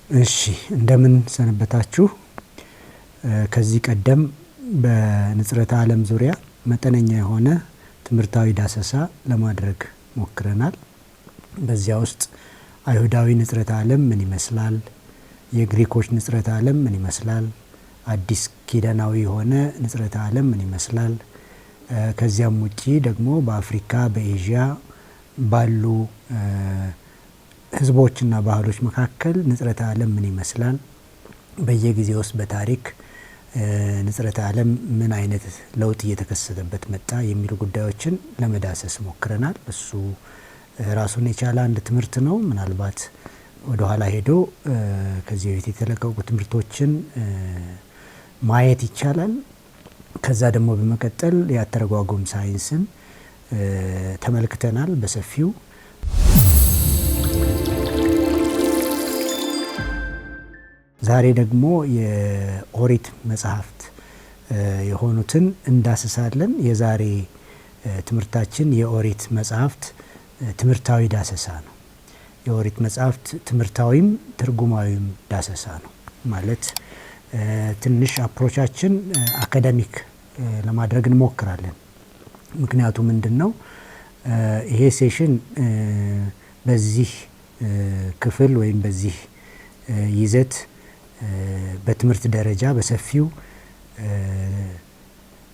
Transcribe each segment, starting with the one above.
እሺ እንደምን ሰነበታችሁ። ከዚህ ቀደም በንጽረተ ዓለም ዙሪያ መጠነኛ የሆነ ትምህርታዊ ዳሰሳ ለማድረግ ሞክረናል። በዚያ ውስጥ አይሁዳዊ ንጽረተ ዓለም ምን ይመስላል፣ የግሪኮች ንጽረተ ዓለም ምን ይመስላል፣ አዲስ ኪዳናዊ የሆነ ንጽረተ ዓለም ምን ይመስላል፣ ከዚያም ውጪ ደግሞ በአፍሪካ በኤዥያ ባሉ ህዝቦችና ባህሎች መካከል ንጽረተ ዓለም ምን ይመስላል፣ በየጊዜው ውስጥ በታሪክ ንጽረተ ዓለም ምን አይነት ለውጥ እየተከሰተበት መጣ የሚሉ ጉዳዮችን ለመዳሰስ ሞክረናል። እሱ ራሱን የቻለ አንድ ትምህርት ነው። ምናልባት ወደ ኋላ ሄዶ ከዚህ በፊት የተለቀቁ ትምህርቶችን ማየት ይቻላል። ከዛ ደግሞ በመቀጠል የአተረጓጎም ሳይንስን ተመልክተናል በሰፊው። ዛሬ ደግሞ የኦሪት መጽሐፍት የሆኑትን እንዳስሳለን። የዛሬ ትምህርታችን የኦሪት መጽሐፍት ትምህርታዊ ዳሰሳ ነው። የኦሪት መጽሐፍት ትምህርታዊም ትርጉማዊም ዳሰሳ ነው። ማለት ትንሽ አፕሮቻችን አካዳሚክ ለማድረግ እንሞክራለን። ምክንያቱ ምንድን ነው? ይሄ ሴሽን በዚህ ክፍል ወይም በዚህ ይዘት በትምህርት ደረጃ በሰፊው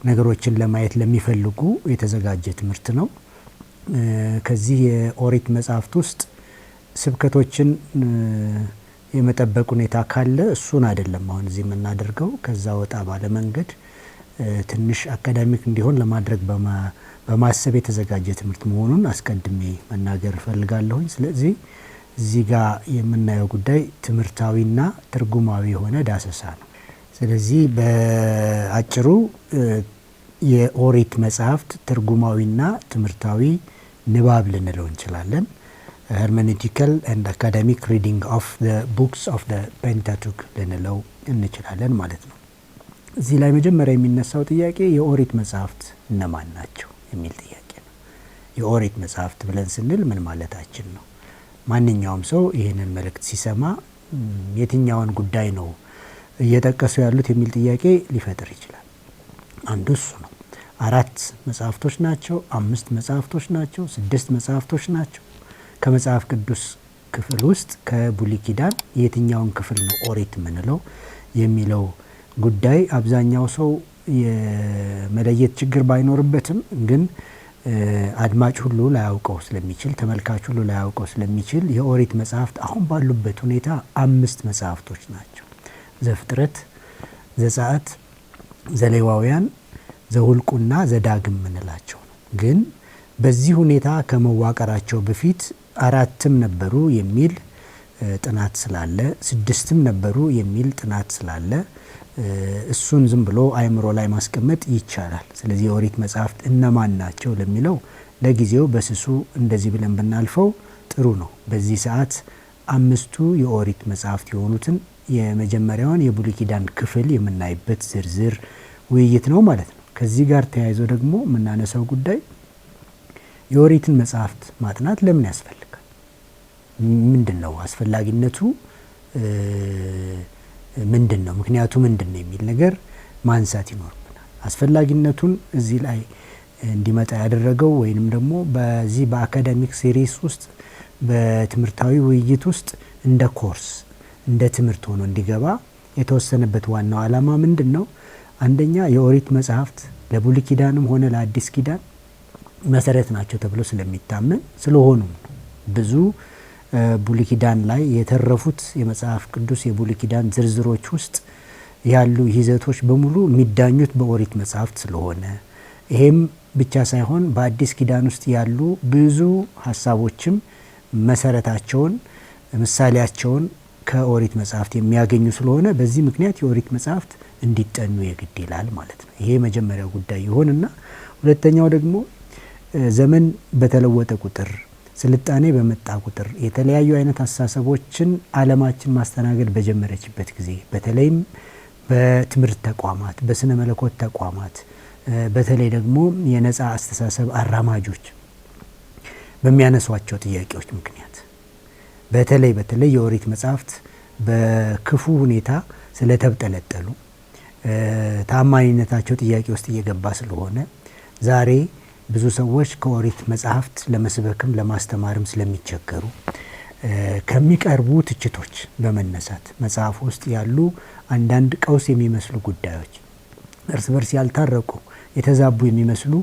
ነገሮችን ለማየት ለሚፈልጉ የተዘጋጀ ትምህርት ነው። ከዚህ የኦሪት መጽሐፍት ውስጥ ስብከቶችን የመጠበቅ ሁኔታ ካለ እሱን አይደለም አሁን እዚህ የምናደርገው። ከዛ ወጣ ባለ መንገድ ትንሽ አካዳሚክ እንዲሆን ለማድረግ በማሰብ የተዘጋጀ ትምህርት መሆኑን አስቀድሜ መናገር እፈልጋለሁኝ። ስለዚህ እዚህ ጋር የምናየው ጉዳይ ትምህርታዊና ትርጉማዊ የሆነ ዳሰሳ ነው። ስለዚህ በአጭሩ የኦሪት መጽሐፍት ትርጉማዊና ትምህርታዊ ንባብ ልንለው እንችላለን። hermeneutical and academic reading of the books of the Pentateuch ልንለው እንችላለን ማለት ነው። እዚህ ላይ መጀመሪያ የሚነሳው ጥያቄ የኦሪት መጽሐፍት እነማን ናቸው የሚል ጥያቄ ነው። የኦሪት መጽሐፍት ብለን ስንል ምን ማለታችን ነው? ማንኛውም ሰው ይህንን መልእክት ሲሰማ የትኛውን ጉዳይ ነው እየጠቀሱ ያሉት የሚል ጥያቄ ሊፈጥር ይችላል። አንዱ እሱ ነው። 4 መጽሐፍቶች ናቸው? 5 መጽሐፍቶች ናቸው? 6 መጽሐፍቶች ናቸው? ከመጽሐፍ ቅዱስ ክፍል ውስጥ ከብሉይ ኪዳን የትኛውን ክፍል ነው ኦሪት የምንለው የሚለው ጉዳይ አብዛኛው ሰው የመለየት ችግር ባይኖርበትም ግን አድማጭ ሁሉ ላያውቀው ስለሚችል፣ ተመልካች ሁሉ ላያውቀው ስለሚችል የኦሪት መጽሐፍት አሁን ባሉበት ሁኔታ 5 መጽሐፍቶች ናቸው። ዘፍጥረት፣ ዘጸአት፣ ዘሌዋውያን፣ ዘሁልቁና ዘዳግም የምንላቸው ነው። ግን በዚህ ሁኔታ ከመዋቀራቸው በፊት 4ም ነበሩ የሚል ጥናት ስላለ፣ 6ም ነበሩ የሚል ጥናት ስላለ እሱን ዝም ብሎ አእምሮ ላይ ማስቀመጥ ይቻላል። ስለዚህ የኦሪት መጽሐፍት እነማን ናቸው ለሚለው ለጊዜው በስሱ እንደዚህ ብለን ብናልፈው ጥሩ ነው። በዚህ ሰዓት 5ቱ የኦሪት መጽሐፍት የሆኑትን የመጀመሪያውን የብሉይ ኪዳን ክፍል የምናይበት ዝርዝር ውይይት ነው ማለት ነው። ከዚህ ጋር ተያይዞ ደግሞ የምናነሳው ጉዳይ የኦሪትን መጽሐፍት ማጥናት ለምን ያስፈልጋል? ምንድን ነው አስፈላጊነቱ? ምንድን ነው ምክንያቱ ምንድን ነው የሚል ነገር ማንሳት ይኖርብናል። አስፈላጊነቱን እዚህ ላይ እንዲመጣ ያደረገው ወይንም ደግሞ በዚህ በአካዳሚክ ሲሪስ ውስጥ በትምህርታዊ ውይይት ውስጥ እንደ ኮርስ እንደ ትምህርት ሆኖ እንዲገባ የተወሰነበት ዋናው ዓላማ ምንድን ነው? አንደኛ የኦሪት መጽሐፍት ለብሉይ ኪዳንም ሆነ ለአዲስ ኪዳን መሰረት ናቸው ተብሎ ስለሚታመን ስለሆኑ ብዙ ብሉይ ኪዳን ላይ የተረፉት የመጽሐፍ ቅዱስ የብሉይ ኪዳን ዝርዝሮች ውስጥ ያሉ ይዘቶች በሙሉ የሚዳኙት በኦሪት መጽሐፍት ስለሆነ፣ ይሄም ብቻ ሳይሆን በአዲስ ኪዳን ውስጥ ያሉ ብዙ ሀሳቦችም መሰረታቸውን ምሳሌያቸውን ከኦሪት መጽሐፍት የሚያገኙ ስለሆነ በዚህ ምክንያት የኦሪት መጽሐፍት እንዲጠኑ የግድ ይላል ማለት ነው። ይሄ መጀመሪያው ጉዳይ ይሆንና ሁለተኛው ደግሞ ዘመን በተለወጠ ቁጥር፣ ስልጣኔ በመጣ ቁጥር የተለያዩ አይነት አስተሳሰቦችን ዓለማችን ማስተናገድ በጀመረችበት ጊዜ በተለይም በትምህርት ተቋማት፣ በስነ መለኮት ተቋማት፣ በተለይ ደግሞ የነጻ አስተሳሰብ አራማጆች በሚያነሷቸው ጥያቄዎች ምክንያት በተለይ የኦሪት መጽሐፍት በክፉ ሁኔታ ስለተብጠለጠሉ ታማኝነታቸው ጥያቄ ውስጥ እየገባ ስለሆነ ዛሬ ብዙ ሰዎች ከኦሪት መጽሐፍት ለመስበክም ለማስተማርም ስለሚቸገሩ ከሚቀርቡ ትችቶች በመነሳት መጽሐፍ ውስጥ ያሉ አንዳንድ ቀውስ የሚመስሉ ጉዳዮች፣ እርስ በርስ ያልታረቁ የተዛቡ የሚመስሉ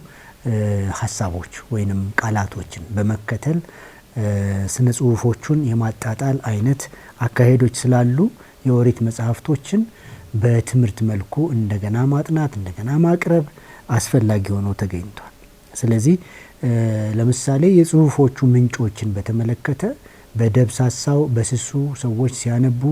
ሀሳቦች ወይንም ቃላቶችን በመከተል ስነ ጽሁፎቹን የማጣጣል አይነት አካሄዶች ስላሉ የኦሪት መጽሐፍቶችን በትምህርት መልኩ እንደገና ማጥናት እንደገና ማቅረብ አስፈላጊ ሆኖ ተገኝቷል። ስለዚህ ለምሳሌ የጽሁፎቹ ምንጮችን በተመለከተ በደብሳሳው በስሱ ሰዎች ሲያነቡ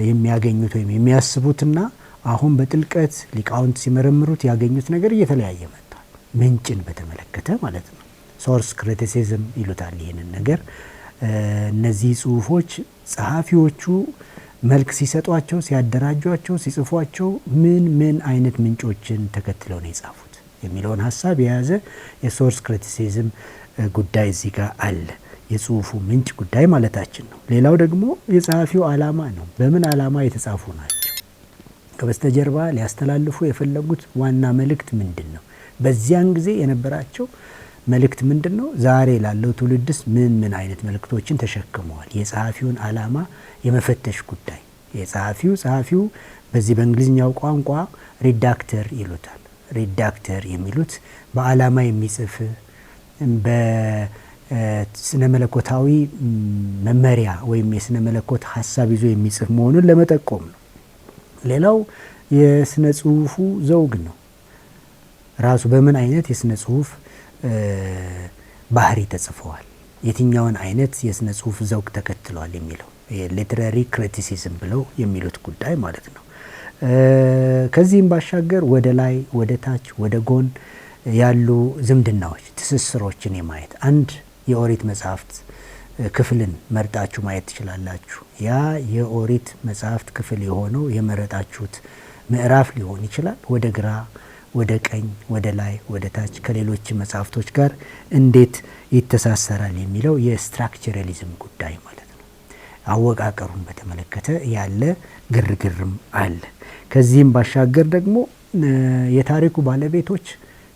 የሚያገኙት ወይም የሚያስቡትና አሁን በጥልቀት ሊቃውንት ሲመረምሩት ያገኙት ነገር እየተለያየ መጥቷል። ምንጭን በተመለከተ ማለት ነው። ሶርስ ክሪቲሲዝም ይሉታል ይህንን ነገር። እነዚህ ጽሁፎች ጸሐፊዎቹ መልክ ሲሰጧቸው፣ ሲያደራጇቸው፣ ሲጽፏቸው ምን አይነት ምንጮችን ተከትለው ነው የጻፉት የሚለውን ሀሳብ የያዘ የሶርስ ክሪቲሲዝም ጉዳይ እዚህ ጋር አለ። የጽሁፉ ምንጭ ጉዳይ ማለታችን ነው። ሌላው ደግሞ የጸሐፊው ዓላማ ነው። በምን ዓላማ የተጻፉ ናቸው? ከበስተጀርባ ሊያስተላልፉ የፈለጉት ዋና መልእክት ምንድን ነው? በዚያን ጊዜ የነበራቸው መልእክት ምንድን ነው? ዛሬ ላለው ትውልድስ ምን አይነት መልእክቶችን ተሸክመዋል? የጸሐፊውን ዓላማ የመፈተሽ ጉዳይ። ጸሐፊው በዚህ በእንግሊዝኛው ቋንቋ ሪዳክተር ይሉታል። ሪዳክተር የሚሉት በዓላማ የሚጽፍ በስነ መለኮታዊ መመሪያ ወይም የስነ መለኮት ሀሳብ ይዞ የሚጽፍ መሆኑን ለመጠቆም ነው። ሌላው የስነ ጽሁፉ ዘውግ ነው። ራሱ በምን አይነት የስነ ጽሁፍ ባህሪ ተጽፈዋል፣ የትኛውን አይነት የስነ ጽሁፍ ዘውግ ተከትለዋል የሚለው ሊትራሪ ክሪቲሲዝም ብለው የሚሉት ጉዳይ ማለት ነው። ከዚህም ባሻገር ወደ ላይ፣ ወደ ታች፣ ወደ ጎን ያሉ ዝምድናዎች፣ ትስስሮችን የማየት አንድ የኦሪት መጽሐፍት ክፍልን መርጣችሁ ማየት ትችላላችሁ። ያ የኦሪት መጽሐፍት ክፍል የሆነው የመረጣችሁት ምዕራፍ ሊሆን ይችላል። ወደ ግራ፣ ወደ ቀኝ፣ ወደ ላይ፣ ወደ ታች ከሌሎች መጽሐፍቶች ጋር እንዴት ይተሳሰራል የሚለው የስትራክቸራሊዝም ጉዳይ ማለት ነው። አወቃቀሩን በተመለከተ ያለ ግርግርም አለ። ከዚህም ባሻገር ደግሞ የታሪኩ ባለቤቶች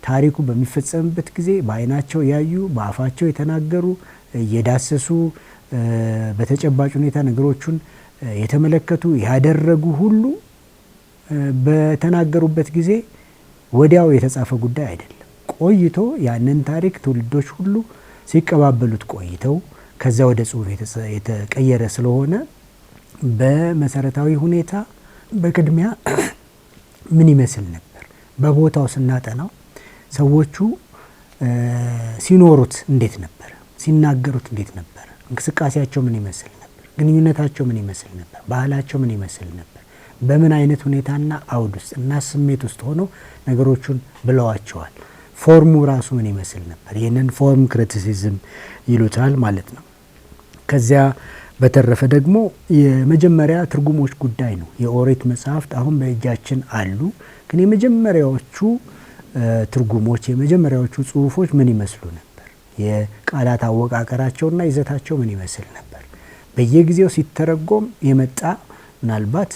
ታሪኩ በሚፈጸምበት ጊዜ በዓይናቸው ያዩ፣ በአፋቸው የተናገሩ፣ እየዳሰሱ በተጨባጭ ሁኔታ ነገሮቹን የተመለከቱ ያደረጉ ሁሉ በተናገሩበት ጊዜ ወዲያው የተጻፈ ጉዳይ አይደለም። ቆይቶ ያንን ታሪክ ትውልዶች ሁሉ ሲቀባበሉት ቆይተው ከዛ ወደ ጽሁፍ የተቀየረ ስለሆነ በመሰረታዊ ሁኔታ በቅድሚያ ምን ይመስል ነበር፣ በቦታው ስናጠናው ሰዎቹ ሲኖሩት እንዴት ነበር፣ ሲናገሩት እንዴት ነበር፣ እንቅስቃሴያቸው ምን ይመስል ነበር፣ ግንኙነታቸው ምን ይመስል ነበር፣ ባህላቸው ምን ይመስል ነበር፣ በምን አይነት ሁኔታና አውድ ውስጥ እና ስሜት ውስጥ ሆነው ነገሮቹን ብለዋቸዋል፣ ፎርሙ ራሱ ምን ይመስል ነበር። ይህንን ፎርም ክሪቲሲዝም ይሉታል ማለት ነው። ከዚያ በተረፈ ደግሞ የመጀመሪያ ትርጉሞች ጉዳይ ነው። የኦሪት መጽሐፍት አሁን በእጃችን አሉ፣ ግን የመጀመሪያዎቹ ትርጉሞች የመጀመሪያዎቹ ጽሁፎች ምን ይመስሉ ነበር? የቃላት አወቃቀራቸውና ይዘታቸው ምን ይመስል ነበር? በየጊዜው ሲተረጎም የመጣ ምናልባት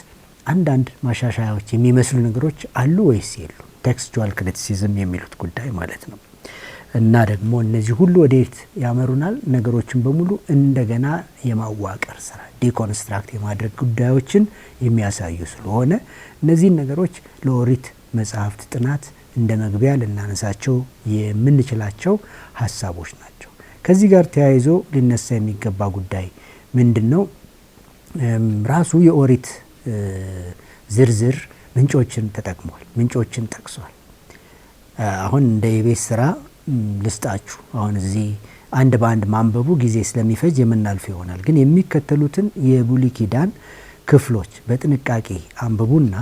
አንዳንድ ማሻሻያዎች የሚመስሉ ነገሮች አሉ ወይስ የሉ? ቴክስቹዋል ክሪቲሲዝም የሚሉት ጉዳይ ማለት ነው። እና ደግሞ እነዚህ ሁሉ ወዴት ያመሩናል? ነገሮችን በሙሉ እንደገና የማዋቀር ስራ፣ ዲኮንስትራክት የማድረግ ጉዳዮችን የሚያሳዩ ስለሆነ እነዚህን ነገሮች ለኦሪት መጽሐፍት ጥናት እንደ መግቢያ ልናነሳቸው የምንችላቸው ሀሳቦች ናቸው። ከዚህ ጋር ተያይዞ ሊነሳ የሚገባ ጉዳይ ምንድን ነው? ራሱ የኦሪት ዝርዝር ምንጮችን ተጠቅሟል፣ ምንጮችን ጠቅሷል። አሁን እንደ የቤት ስራ ልስጣችሁ። አሁን እዚህ አንድ በአንድ ማንበቡ ጊዜ ስለሚፈጅ የምናልፈው ይሆናል። ግን የሚከተሉትን የብሉይ ኪዳን ክፍሎች በጥንቃቄ አንብቡና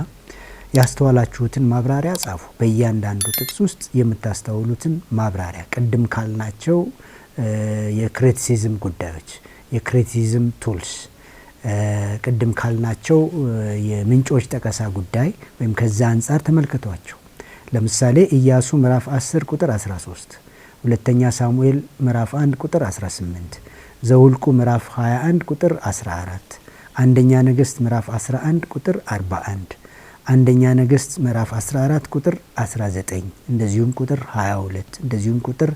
ያስተዋላችሁትን ማብራሪያ ጻፉ። በእያንዳንዱ ጥቅስ ውስጥ የምታስተውሉትን ማብራሪያ ቅድም ካልናቸው የክሪቲሲዝም ጉዳዮች፣ የክሪቲሲዝም ቱልስ፣ ቅድም ካልናቸው የምንጮች ጠቀሳ ጉዳይ ወይም ከዛ አንጻር ተመልከቷቸው። ለምሳሌ ኢያሱ ምዕራፍ 10 ቁጥር 13፣ ሁለተኛ ሳሙኤል ምዕራፍ 1 ቁጥር 18፣ ዘውልቁ ምዕራፍ 21 ቁጥር 14፣ አንደኛ ነገሥት ምዕራፍ 11 ቁጥር 41፣ አንደኛ ነገሥት ምዕራፍ 14 ቁጥር 19፣ እንደዚሁም ቁጥር 22፣ እንደዚሁም ቁጥር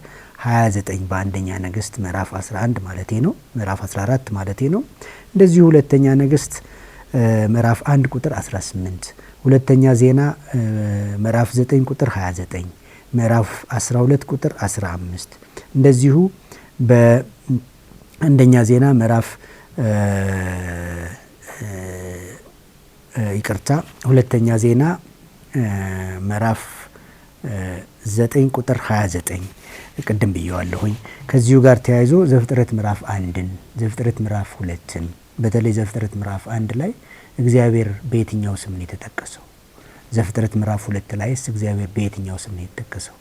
29 በአንደኛ ነገሥት ምዕራፍ 11 ማለቴ ነው፣ ምዕራፍ 14 ማለቴ ነው። እንደዚሁ ሁለተኛ ነገሥት ምዕራፍ 1 ቁጥር 18፣ ሁለተኛ ዜና ምዕራፍ 9 ቁጥር 29፣ ምዕራፍ 12 ቁጥር 15፣ እንደዚሁ በአንደኛ ዜና ምዕራፍ ሁለተኛ ዜና ምዕራፍ 9 ቁጥር 29 ቅድም ብየዋለሁኝ። ከዚሁ ጋር ተያይዞ ዘፍጥረት ምዕራፍ 1ን ዘፍጥረት ምዕራፍ 2ን በተለይ ዘፍጥረት ምዕራፍ 1 ላይ እግዚአብሔር በየትኛው ስም ነው የተጠቀሰው? ዘፍጥረት ምዕራፍ 2 ላይስ እግዚአብሔር በየትኛው ስም ነው የተጠቀሰው?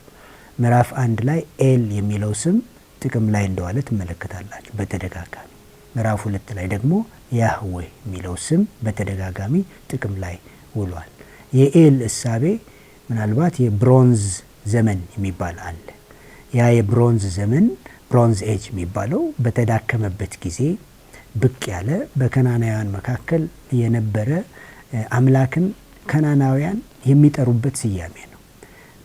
ምዕራፍ 1 ላይ ኤል የሚለው ስም ጥቅም ላይ እንደዋለ ትመለከታላችሁ በተደጋጋሚ። ምዕራፍ 2 ላይ ደግሞ ያህዌ የሚለው ስም በተደጋጋሚ ጥቅም ላይ ውሏል። የኤል እሳቤ ምናልባት የብሮንዝ ዘመን የሚባል አለ። ያ የብሮንዝ ዘመን ብሮንዝ ኤጅ የሚባለው በተዳከመበት ጊዜ ብቅ ያለ በከናናውያን መካከል የነበረ አምላክን ከናናውያን የሚጠሩበት ስያሜ ነው።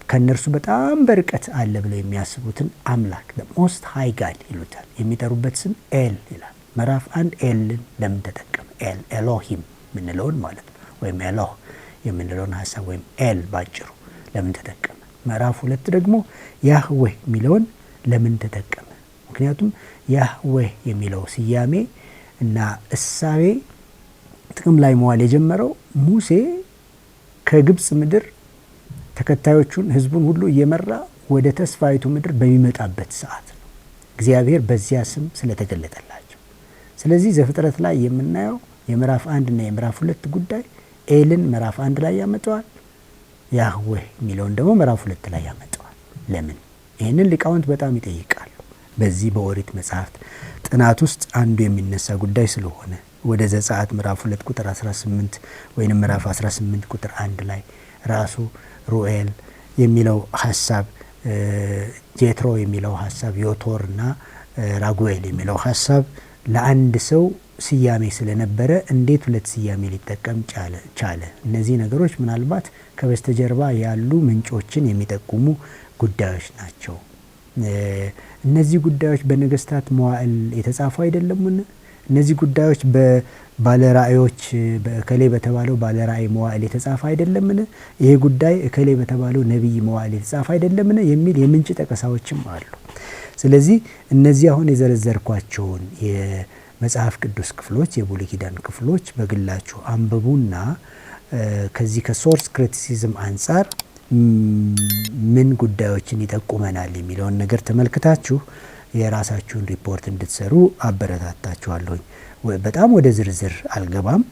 ከነርሱ በጣም በርቀት አለ ብለው የሚያስቡትን አምላክ ሞስት ሃይ ጋድ ይሉታል። የሚጠሩበት ስም ኤል ይላል። ምዕራፍ 1 ኤልን ለምን ተጠቀመ? ኤል ኤሎሂም የምንለውን ማለት ነው፣ ወይም ኤሎህ የምንለውን ሀሳብ ወይም ኤል ባጭሩ ለምን ተጠቀመ? ምዕራፍ 2 ደግሞ ያህዌ የሚለውን ለምን ተጠቀመ? ምክንያቱም ያህዌ የሚለው ስያሜ እና እሳቤ ጥቅም ላይ መዋል የጀመረው ሙሴ ከግብፅ ምድር ተከታዮቹን ህዝቡን ሁሉ እየመራ ወደ ተስፋይቱ ምድር በሚመጣበት ሰዓት ነው። እግዚአብሔር በዚያ ስም ስለተገለጠላቸው። ስለዚህ ዘፍጥረት ላይ የምናየው የምዕራፍ 1 እና የምዕራፍ 2 ጉዳይ ኤልን ምዕራፍ 1 ላይ ያመጣዋል፣ ያህዌ የሚለውን ደግሞ ምዕራፍ 2 ላይ ያመጣዋል። ለምን? ይህንን ሊቃውንት በጣም ይጠይቃሉ። በዚህ በኦሪት መጽሐፍት ጥናት ውስጥ አንዱ የሚነሳ ጉዳይ ስለሆነ ወደ ዘጸአት ምዕራፍ 2 ቁጥር 18 ወይም ምዕራፍ 18 ቁጥር 1 ላይ ራሱ ሩኤል የሚለው ሀሳብ፣ ጄትሮ የሚለው ሀሳብ፣ ዮቶር እና ራጉኤል የሚለው ሀሳብ ለአንድ ሰው ስያሜ ስለነበረ እንዴት ሁለት ስያሜ ሊጠቀም ቻለ? እነዚህ ነገሮች ምናልባት ከበስተጀርባ ያሉ ምንጮችን የሚጠቁሙ ጉዳዮች ናቸው። እነዚህ ጉዳዮች በነገስታት መዋዕል የተጻፉ አይደለምን? እነዚህ ጉዳዮች በባለራእዮች በእከሌ በተባለው ባለራእይ መዋዕል የተጻፈ አይደለምን? ይሄ ጉዳይ እከሌ በተባለው ነቢይ መዋዕል የተጻፈ አይደለምን? የሚል የምንጭ ጠቀሳዎችም አሉ። ስለዚህ እነዚህ አሁን የዘረዘርኳቸውን የመጽሐፍ ቅዱስ ክፍሎች፣ የብሉይ ኪዳን ክፍሎች በግላችሁ አንብቡና ከዚህ ከሶርስ ክሪቲሲዝም አንጻር ምን ጉዳዮችን ይጠቁመናል የሚለውን ነገር ተመልክታችሁ የራሳችሁን ሪፖርት እንድትሰሩ አበረታታችኋለሁኝ። በጣም ወደ ዝርዝር አልገባም፣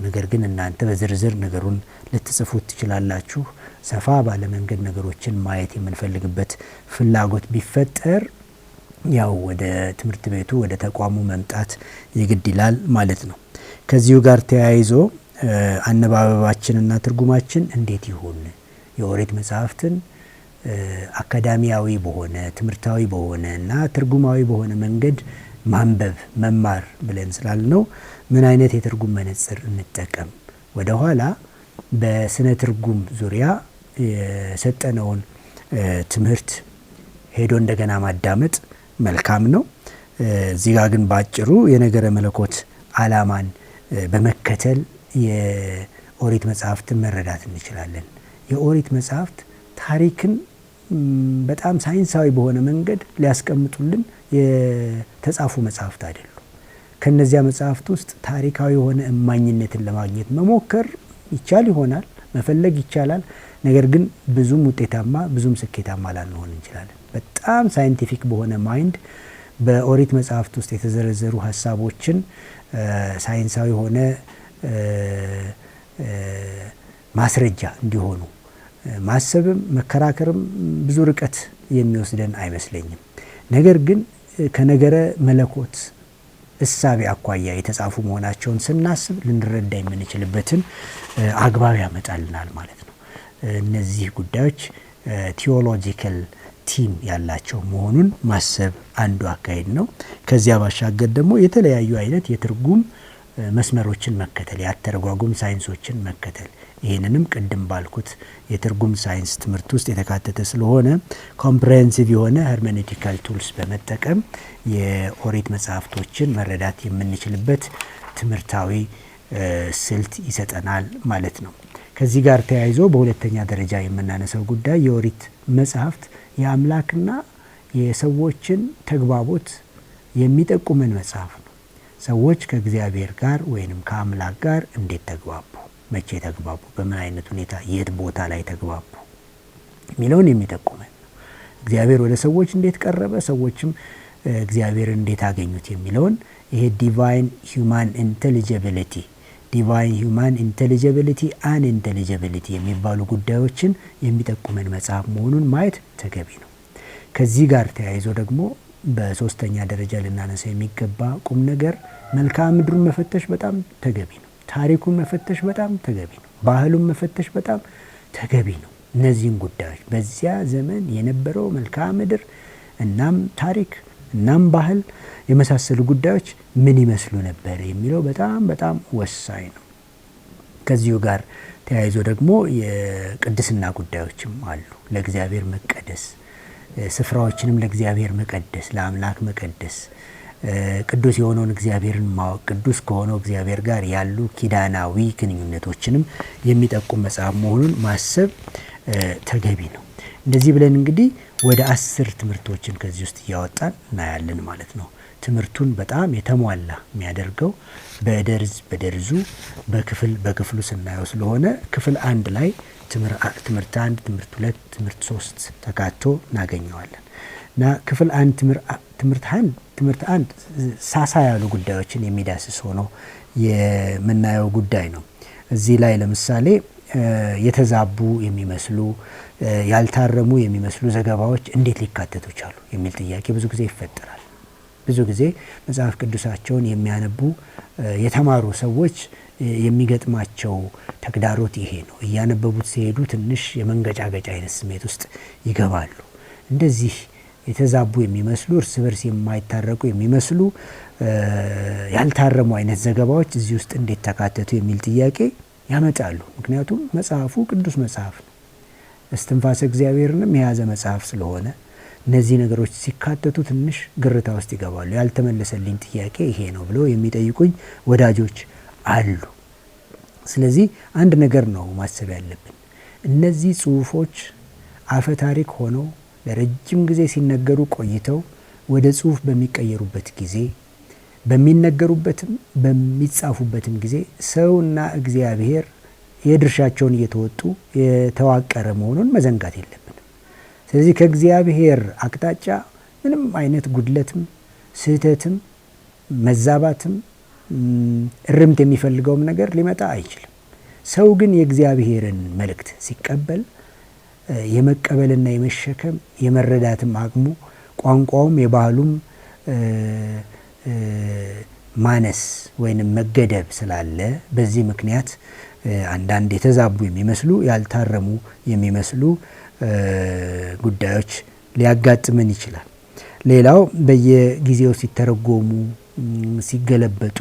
ነገር ግን እናንተ በዝርዝር ነገሩን ልትጽፉት ትችላላችሁ። ሰፋ ባለ መንገድ ነገሮችን ማየት የምንፈልግበት ፍላጎት ቢፈጠር ያው ወደ ትምህርት ቤቱ ወደ ተቋሙ መምጣት የግድ ይላል ማለት ነው። ከዚሁ ጋር ተያይዞ አነባበባችንና ትርጉማችን እንዴት ይሁን? የኦሪት መጽሐፍትን አካዳሚያዊ በሆነ ትምህርታዊ በሆነ እና ትርጉማዊ በሆነ መንገድ ማንበብ መማር ብለን ስላልነው ምን አይነት የትርጉም መነጽር እንጠቀም? ወደ ኋላ በስነ ትርጉም ዙሪያ የሰጠነውን ትምህርት ሄዶ እንደገና ማዳመጥ መልካም ነው። እዚህ ጋር ግን ባጭሩ የነገረ መለኮት ዓላማን በመከተል የኦሪት መጽሐፍትን መረዳት እንችላለን። የኦሪት መጽሐፍት ታሪክን በጣም ሳይንሳዊ በሆነ መንገድ ሊያስቀምጡልን የተጻፉ መጽሐፍት አይደሉም። ከነዚያ መጽሐፍት ውስጥ ታሪካዊ የሆነ እማኝነትን ለማግኘት መሞከር ይቻል ይሆናል፣ መፈለግ ይቻላል። ነገር ግን ብዙም ውጤታማ ብዙም ስኬታማ ላንሆን እንችላለን። በጣም ሳይንቲፊክ በሆነ ማይንድ በኦሪት መጽሐፍት ውስጥ የተዘረዘሩ ሀሳቦችን ሳይንሳዊ የሆነ ማስረጃ እንዲሆኑ ማሰብም መከራከርም ብዙ ርቀት የሚወስደን አይመስለኝም። ነገር ግን ከነገረ መለኮት እሳቤ አኳያ የተጻፉ መሆናቸውን ስናስብ ልንረዳ የምንችልበትን አግባብ ያመጣልናል ማለት ነው። እነዚህ ጉዳዮች ቲዮሎጂካል ቲም ያላቸው መሆኑን ማሰብ አንዱ አካሄድ ነው። ከዚያ ባሻገር ደግሞ የተለያዩ አይነት የትርጉም መስመሮችን መከተል፣ የአተረጓጉም ሳይንሶችን መከተል። ይህንንም ቅድም ባልኩት የትርጉም ሳይንስ ትምህርት ውስጥ የተካተተ ስለሆነ ኮምፕሬሄንሲቭ የሆነ ሄርሜኔቲካል ቱልስ በመጠቀም የኦሪት መጽሐፍቶችን መረዳት የምንችልበት ትምህርታዊ ስልት ይሰጠናል ማለት ነው። ከዚህ ጋር ተያይዞ በሁለተኛ ደረጃ የምናነሳው ጉዳይ የኦሪት መጽሐፍት የአምላክና የሰዎችን ተግባቦት የሚጠቁመን መጽሐፍ ነው። ሰዎች ከእግዚአብሔር ጋር ወይንም ከአምላክ ጋር እንዴት ተግባቡ፣ መቼ ተግባቡ፣ በምን አይነት ሁኔታ፣ የት ቦታ ላይ ተግባቡ የሚለውን የሚጠቁመን ነው። እግዚአብሔር ወደ ሰዎች እንዴት ቀረበ፣ ሰዎችም እግዚአብሔርን እንዴት አገኙት የሚለውን ይሄ ዲቫይን ሂውማን ኢንቴሊጂቢሊቲ ዲቫይን ሂውማን ኢንቴሊጂቢሊቲ አን ኢንቴሊጂቢሊቲ የሚባሉ ጉዳዮችን የሚጠቁመን መጽሐፍ መሆኑን ማየት ተገቢ ነው። ከዚህ ጋር ተያይዞ ደግሞ በሶስተኛ ደረጃ ልናነሳ የሚገባ ቁም ነገር መልክዓ ምድሩን መፈተሽ በጣም ተገቢ ነው። ታሪኩን መፈተሽ በጣም ተገቢ ነው። ባህሉን መፈተሽ በጣም ተገቢ ነው። እነዚህን ጉዳዮች በዚያ ዘመን የነበረው መልክዓ ምድር እናም ታሪክ እናም ባህል የመሳሰሉ ጉዳዮች ምን ይመስሉ ነበር የሚለው በጣም በጣም ወሳኝ ነው። ከዚሁ ጋር ተያይዞ ደግሞ የቅድስና ጉዳዮችም አሉ። ለእግዚአብሔር መቀደስ፣ ስፍራዎችንም ለእግዚአብሔር መቀደስ፣ ለአምላክ መቀደስ፣ ቅዱስ የሆነውን እግዚአብሔርን ማወቅ፣ ቅዱስ ከሆነው እግዚአብሔር ጋር ያሉ ኪዳናዊ ግንኙነቶችንም የሚጠቁም መጽሐፍ መሆኑን ማሰብ ተገቢ ነው። እንደዚህ ብለን እንግዲህ ወደ 10 ትምህርቶችን ከዚህ ውስጥ እያወጣን እናያለን ማለት ነው። ትምህርቱን በጣም የተሟላ የሚያደርገው በደርዙ በክፍሉ ስናየው ስለሆነ ክፍል 1 ላይ ትምህርት 1፣ ትምህርት 2፣ ትምህርት 3 ተካቶ እናገኘዋለን እና ክፍል 1 ትምህርት 1 ሳሳ ያሉ ጉዳዮችን የሚዳስስ ሆኖ የምናየው ጉዳይ ነው። እዚህ ላይ ለምሳሌ የተዛቡ የሚመስሉ ያልታረሙ የሚመስሉ ዘገባዎች እንዴት ሊካተቱ ቻሉ የሚል ጥያቄ ብዙ ጊዜ ይፈጠራል። ብዙ ጊዜ መጽሐፍ ቅዱሳቸውን የሚያነቡ የተማሩ ሰዎች የሚገጥማቸው ተግዳሮት ይሄ ነው። እያነበቡት ሲሄዱ ትንሽ የመንገጫገጫ አይነት ስሜት ውስጥ ይገባሉ። እንደዚህ የተዛቡ የሚመስሉ እርስ በርስ የማይታረቁ የሚመስሉ ያልታረሙ አይነት ዘገባዎች እዚህ ውስጥ እንዴት ተካተቱ የሚል ጥያቄ ያመጣሉ። ምክንያቱም መጽሐፉ ቅዱስ መጽሐፍ ነው፣ እስትንፋሰ እግዚአብሔርንም የያዘ መጽሐፍ ስለሆነ እነዚህ ነገሮች ሲካተቱ ትንሽ ግርታ ውስጥ ይገባሉ። ያልተመለሰልኝ ጥያቄ ይሄ ነው ብለው የሚጠይቁኝ ወዳጆች አሉ። ስለዚህ አንድ ነገር ነው ማሰብ ያለብን። እነዚህ ጽሁፎች አፈ ታሪክ ሆነው ለረጅም ጊዜ ሲነገሩ ቆይተው ወደ ጽሁፍ በሚቀየሩበት ጊዜ በሚነገሩበትም በሚጻፉበትም ጊዜ ሰውና እግዚአብሔር የድርሻቸውን እየተወጡ የተዋቀረ መሆኑን መዘንጋት የለብንም። ስለዚህ ከእግዚአብሔር አቅጣጫ ምንም አይነት ጉድለትም ስህተትም መዛባትም እርምት የሚፈልገውም ነገር ሊመጣ አይችልም። ሰው ግን የእግዚአብሔርን መልእክት ሲቀበል የመቀበልና የመሸከም የመረዳትም አቅሙ ቋንቋውም የባህሉም ማነስ ወይንም መገደብ ስላለ በዚህ ምክንያት አንዳንድ የተዛቡ የሚመስሉ ያልታረሙ የሚመስሉ ጉዳዮች ሊያጋጥመን ይችላል። ሌላው በየጊዜው ሲተረጎሙ ሲገለበጡ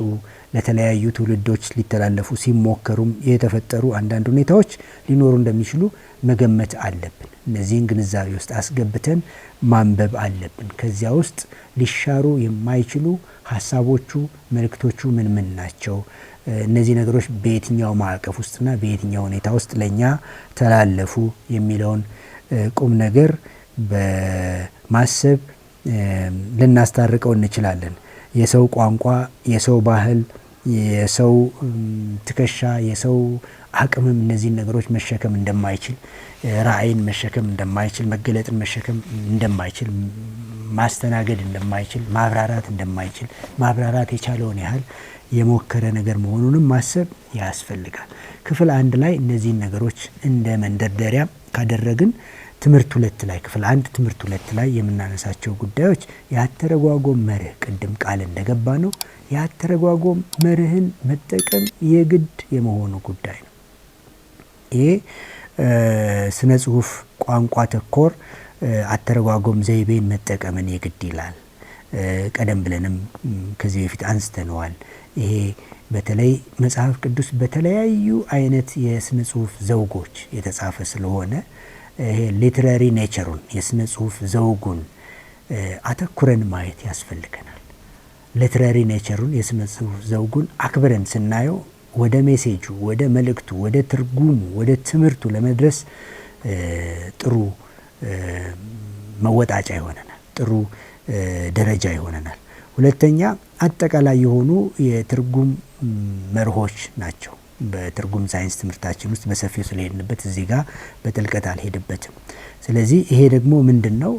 ለተለያዩ ትውልዶች ሊተላለፉ ሲሞከሩም የተፈጠሩ አንዳንድ ሁኔታዎች ሊኖሩ እንደሚችሉ መገመት አለብን። እነዚህን ግንዛቤ ውስጥ አስገብተን ማንበብ አለብን። ከዚያ ውስጥ ሊሻሩ የማይችሉ ሀሳቦቹ መልእክቶቹ ምን ምን ናቸው፣ እነዚህ ነገሮች በየትኛው ማዕቀፍ ውስጥና በየትኛው ሁኔታ ውስጥ ለኛ ተላለፉ የሚለውን ቁም ነገር በማሰብ ልናስታርቀው እንችላለን። የሰው ቋንቋ፣ የሰው ባህል፣ የሰው ትከሻ፣ የሰው አቅምም እነዚህን ነገሮች መሸከም እንደማይችል፣ ራእይን መሸከም እንደማይችል፣ መገለጥን መሸከም እንደማይችል፣ ማስተናገድ እንደማይችል፣ ማብራራት እንደማይችል፣ ማብራራት የቻለውን ያህል የሞከረ ነገር መሆኑንም ማሰብ ያስፈልጋል። ክፍል 1 ላይ እነዚህን ነገሮች እንደ መንደርደሪያ ካደረግን ትምህርት 2 ላይ ክፍል 1 ትምህርት 2 ላይ የምናነሳቸው ጉዳዮች የአተረጓጎም መርህ ቅድም ቃል እንደገባ ነው። የአተረጓጎም መርህን መጠቀም የግድ የመሆኑ ጉዳይ ነው። ይሄ ስነ ጽሁፍ ቋንቋ ተኮር አተረጓጎም ዘይቤን መጠቀምን የግድ ይላል። ቀደም ብለንም ከዚህ በፊት አንስተነዋል። ይሄ በተለይ መጽሐፍ ቅዱስ በተለያዩ አይነት የስነ ጽሁፍ ዘውጎች የተጻፈ ስለሆነ ይሄ ሊትራሪ ኔቸሩን የስነ ጽሁፍ ዘውጉን አተኩረን ማየት ያስፈልገናል። ሊትራሪ ኔቸሩን የስነ ጽሁፍ ዘውጉን አክብረን ስናየው ወደ ሜሴጁ፣ ወደ መልእክቱ፣ ወደ ትርጉሙ፣ ወደ ትምህርቱ ለመድረስ ጥሩ መወጣጫ ይሆነናል፣ ጥሩ ደረጃ ይሆነናል። ሁለተኛ አጠቃላይ የሆኑ የትርጉም መርሆች ናቸው። በትርጉም ሳይንስ ትምህርታችን ውስጥ በሰፊው ስለሄድንበት እዚህ ጋር በጥልቀት አልሄድበትም። ስለዚህ ይሄ ደግሞ ምንድነው?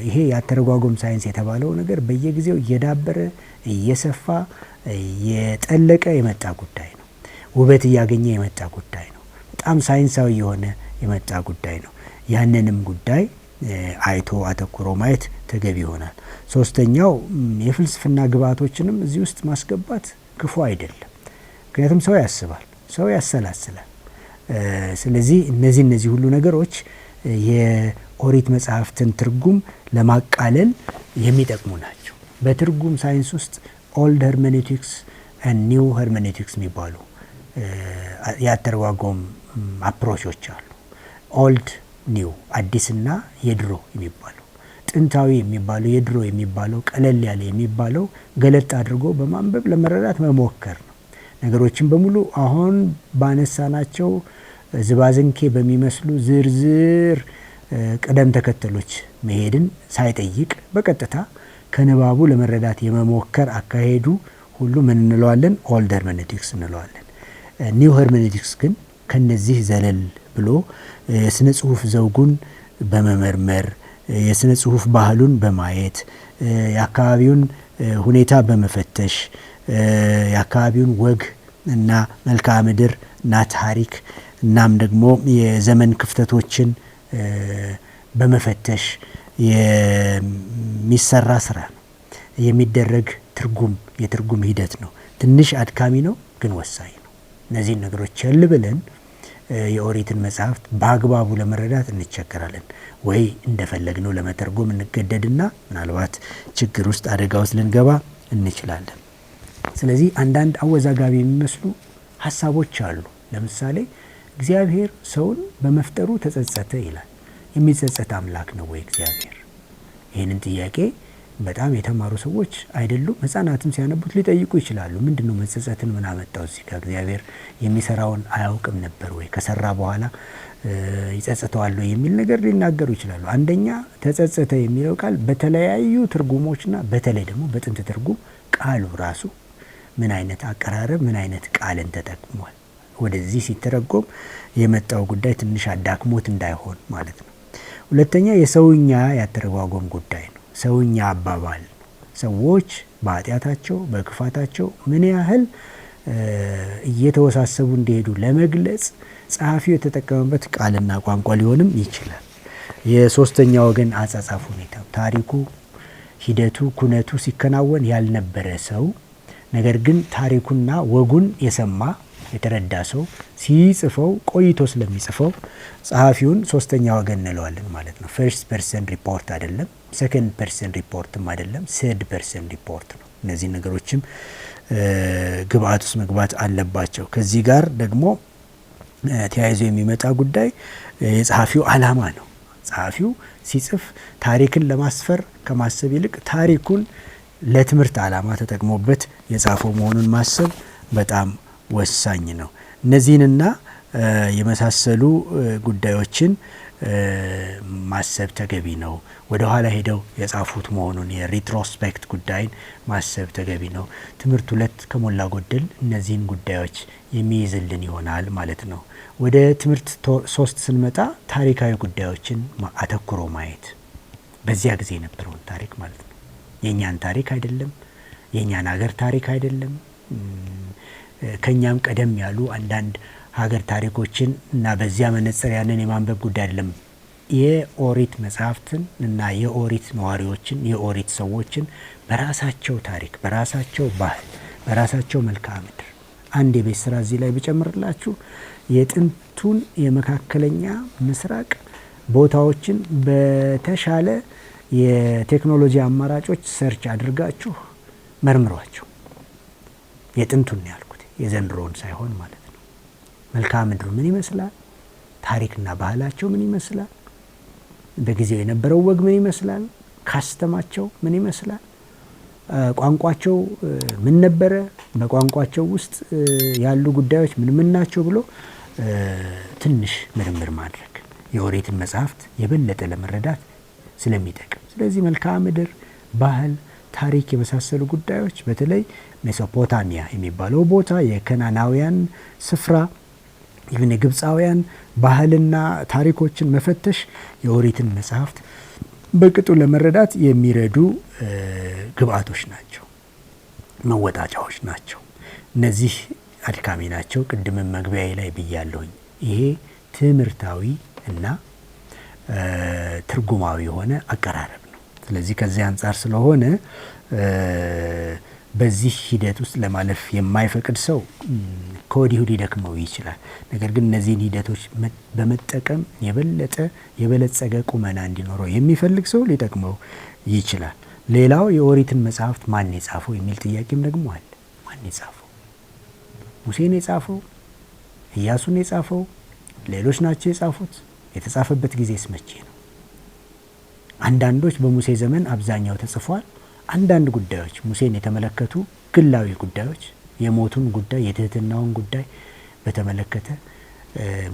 ይሄ የአተረጓጎም ሳይንስ የተባለው ነገር በየጊዜው እየዳበረ እየሰፋ እየጠለቀ የመጣ ጉዳይ ነው። ውበት እያገኘ የመጣ ጉዳይ ነው። በጣም ሳይንሳዊ የሆነ የመጣ ጉዳይ ነው። ያንንም ጉዳይ አይቶ አተኩሮ ማየት ተገቢ ይሆናል። ሶስተኛው የፍልስፍና ግብዓቶችንም እዚህ ውስጥ ማስገባት ክፉ አይደለም። ምክንያቱም ሰው ያስባል፣ ሰው ያሰላስላል። ስለዚህ እነዚህ ሁሉ ነገሮች የኦሪት መጽሐፍትን ትርጉም ለማቃለል የሚጠቅሙ ናቸው። በትርጉም ሳይንስ ውስጥ ኦልድ ሄርሜኔቲክስ እና ኒው ሄርሜኔቲክስ የሚባሉ የአተረጓጎም አፕሮቾች አሉ። ኦልድ ኒው፣ አዲስና የድሮ የሚባለው፣ ጥንታዊ የሚባለው፣ የድሮ የሚባለው፣ ቀለል ያለ የሚባለው ገለጥ አድርጎ በማንበብ ለመረዳት መሞከር ነው። ነገሮችን በሙሉ አሁን ባነሳናቸው ዝባዝንኬ በሚመስሉ ዝርዝር ቅደም ተከተሎች መሄድን ሳይጠይቅ በቀጥታ ከንባቡ ለመረዳት የመሞከር አካሄዱ ሁሉ ምን እንለዋለን? ኦልድ ሄርሜኔቲክስ እንለዋለን። ኒው ሄርሜኔቲክስ ግን ከነዚህ ዘለል ብሎ የስነ ጽሁፍ ዘውጉን በመመርመር የስነ ጽሁፍ ባህሉን በማየት የአካባቢውን ሁኔታ በመፈተሽ የአካባቢውን ወግ እና መልክዓ ምድር እና ታሪክ እናም ደግሞ የዘመን ክፍተቶችን በመፈተሽ የሚሰራ ስራ ነው። የሚደረግ የትርጉም ሂደት ነው። ትንሽ አድካሚ ነው፣ ግን ወሳኝ ነው። እነዚህን ነገሮች ቸል ብለን የኦሪትን መጽሐፍት በአግባቡ ለመረዳት እንቸገራለን፣ ወይ እንደፈለግነው ለመተርጎም እንገደድና ምናልባት ችግር ውስጥ አደጋ ውስጥ ልንገባ እንችላለን። ስለዚህ አንዳንድ አወዛጋቢ የሚመስሉ ሀሳቦች አሉ። ለምሳሌ እግዚአብሔር ሰውን በመፍጠሩ ተጸጸተ ይላል። የሚጸጸት አምላክ ነው ወይ እግዚአብሔር? ይህንን ጥያቄ በጣም የተማሩ ሰዎች አይደሉም፣ ህጻናትም ሲያነቡት ሊጠይቁ ይችላሉ። ምንድነው መጸጸትን ምን አመጣው እዚህ ጋር? እግዚአብሔር የሚሰራውን አያውቅም ነበር ወይ? ከሰራ በኋላ ይጸጸተዋል ወይ የሚል ነገር ሊናገሩ ይችላሉ። አንደኛ ተጸጸተ የሚለው ቃል በተለያዩ ትርጉሞችና በተለይ ደግሞ በጥንት ትርጉም ቃሉ ራሱ ምን አይነት አቀራረብ ምን አይነት ቃልን ተጠቅሟል፣ ወደዚህ ሲተረጎም የመጣው ጉዳይ ትንሽ አዳክሞት እንዳይሆን ማለት ነው። ሁለተኛ የሰውኛ ያተረጓጎም ጉዳይ ነው። ሰውኛ አባባል ነው። ሰዎች በኃጢአታቸው በክፋታቸው ምን ያህል እየተወሳሰቡ እንደሄዱ ለመግለጽ ጸሐፊው የተጠቀመበት ቃልና ቋንቋ ሊሆንም ይችላል። የሶስተኛ ወገን አጻጻፍ ሁኔታ፣ ታሪኩ፣ ሂደቱ፣ ኩነቱ ሲከናወን ያልነበረ ሰው ነገር ግን ታሪኩና ወጉን የሰማ የተረዳ ሰው ሲጽፈው ቆይቶ ስለሚጽፈው ጸሐፊውን ሶስተኛ ወገን እንለዋለን ማለት ነው። ፈርስት ፐርሰን ሪፖርት አይደለም፣ ሰከንድ ፐርሰን ሪፖርትም አይደለም፣ ሰርድ ፐርሰን ሪፖርት ነው። እነዚህ ነገሮችም ግብአት ውስጥ መግባት አለባቸው። ከዚህ ጋር ደግሞ ተያይዞ የሚመጣ ጉዳይ የጸሐፊው ዓላማ ነው። ጸሐፊው ሲጽፍ ታሪክን ለማስፈር ከማሰብ ይልቅ ታሪኩን ለትምህርት ዓላማ ተጠቅሞበት የጻፈው መሆኑን ማሰብ በጣም ወሳኝ ነው። እነዚህንና የመሳሰሉ ጉዳዮችን ማሰብ ተገቢ ነው። ወደ ኋላ ሄደው የጻፉት መሆኑን የሪትሮስፔክት ጉዳይን ማሰብ ተገቢ ነው። ትምህርት 2 ከሞላ ጎደል እነዚህን ጉዳዮች የሚይዝልን ይሆናል ማለት ነው። ወደ ትምህርት 3 ስንመጣ ታሪካዊ ጉዳዮችን አተኩሮ ማየት፣ በዚያ ጊዜ የነበረውን ታሪክ ማለት ነው። የእኛን ታሪክ አይደለም፣ የእኛን ሀገር ታሪክ አይደለም። ከኛም ቀደም ያሉ አንዳንድ ሀገር ታሪኮችን እና በዚያ መነጽር ያንን የማንበብ ጉዳይ አይደለም። የኦሪት መጽሐፍትን እና የኦሪት ነዋሪዎችን የኦሪት ሰዎችን በራሳቸው ታሪክ፣ በራሳቸው ባህል፣ በራሳቸው መልክዓ ምድር አንድ የቤት ስራ እዚህ ላይ ብጨምርላችሁ የጥንቱን የመካከለኛ ምስራቅ ቦታዎችን በተሻለ የቴክኖሎጂ አማራጮች ሰርች አድርጋችሁ መርምሯቸው። የጥንቱን ያልኩት የዘንድሮውን ሳይሆን ማለት ነው። መልክዓ ምድሩ ምን ይመስላል? ታሪክና ባህላቸው ምን ይመስላል? በጊዜው የነበረው ወግ ምን ይመስላል? ካስተማቸው ምን ይመስላል? ቋንቋቸው ምን ነበረ? በቋንቋቸው ውስጥ ያሉ ጉዳዮች ምን ናቸው ብሎ ትንሽ ምርምር ማድረግ የኦሪትን መጽሐፍት የበለጠ ለመረዳት ስለሚጠቅም፣ ስለዚህ መልክዓ ምድር፣ ባህል፣ ታሪክ የመሳሰሉ ጉዳዮች በተለይ ሜሶፖታሚያ የሚባለው ቦታ የከናናውያን ስፍራ ኢቭን የግብፃውያን ባህልና ታሪኮችን መፈተሽ የኦሪትን መጽሐፍት በቅጡ ለመረዳት የሚረዱ ግብአቶች ናቸው፣ መወጣጫዎች ናቸው። እነዚህ አድካሚ ናቸው። ቅድምም መግቢያዬ ላይ ብያለሁኝ። ይሄ ትምህርታዊ እና ትርጉማዊ የሆነ አቀራረብ ነው። ስለዚህ ከዚህ አንጻር ስለሆነ በዚህ ሂደት ውስጥ ለማለፍ የማይፈቅድ ሰው ከወዲሁ ሊደክመው ይችላል። ነገር ግን እነዚህን ሂደቶች በመጠቀም የበለጠ የበለጸገ ቁመና እንዲኖረው የሚፈልግ ሰው ሊጠቅመው ይችላል። ሌላው የኦሪትን መጽሐፍት ማን የጻፈው የሚል ጥያቄም ደግሞ አለ። ማን የጻፈው? ሙሴን የጻፈው? ኢያሱን የጻፈው? ሌሎች ናቸው የጻፉት? የተጻፈበት ጊዜስ መቼ ነው? አንዳንዶች በሙሴ ዘመን አብዛኛው ተጽፏል። አንዳንድ ጉዳዮች ሙሴን የተመለከቱ ግላዊ ጉዳዮች፣ የሞቱን ጉዳይ፣ የትህትናውን ጉዳይ በተመለከተ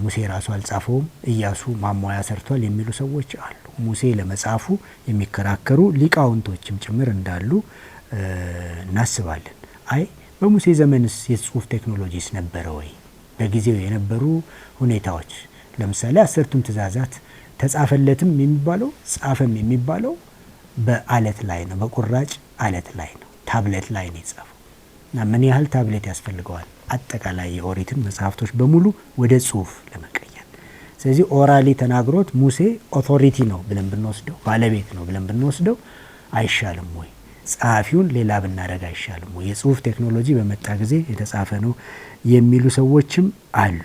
ሙሴ ራሱ አልጻፈውም፣ ኢያሱ ማሟያ ሰርቷል የሚሉ ሰዎች አሉ። ሙሴ ለመጻፉ የሚከራከሩ ሊቃውንቶችም ጭምር እንዳሉ እናስባለን። አይ በሙሴ ዘመንስ የጽሁፍ ቴክኖሎጂስ ነበረ ወይ? በጊዜው የነበሩ ሁኔታዎች ለምሳሌ 10ቱም ትእዛዛት ተጻፈለትም የሚባለው ጻፈም የሚባለው በአለት ላይ ነው፣ በቁራጭ አለት ላይ ነው፣ ታብሌት ላይ ነው የጻፈው። እና ምን ያህል ታብሌት ያስፈልገዋል? አጠቃላይ የኦሪትን መጽሐፍቶች በሙሉ ወደ ጽሁፍ ለመቀየር። ስለዚህ ኦራሊ ተናግሮት ሙሴ ኦቶሪቲ ነው ብለን ብንወስደው፣ ባለቤት ነው ብለን ብንወስደው አይሻልም ወይ? ጸሐፊውን ሌላ ብናደርግ አይሻልም ወይ? የጽሁፍ ቴክኖሎጂ በመጣ ጊዜ የተጻፈ ነው የሚሉ ሰዎችም አሉ።